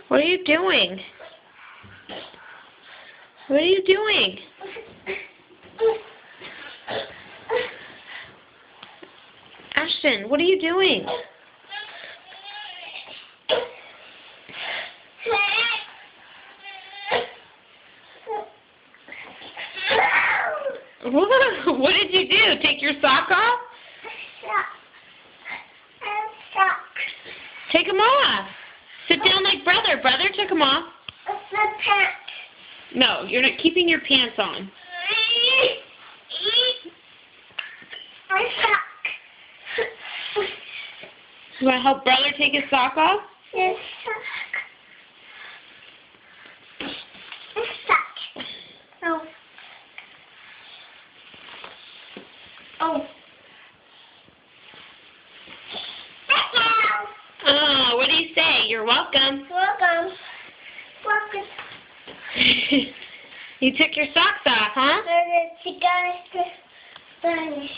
What are you doing? What are you doing? Ashton, what are you doing? What did you do? Take your sock off? Take them off. Sit down like brother. Brother took them off. No, you're not keeping your pants on. You want to help brother take his sock off? Yes, sock. Oh. Oh. Oh, what do you say? You're welcome. Welcome. Welcome. You took your socks off, huh? She got it.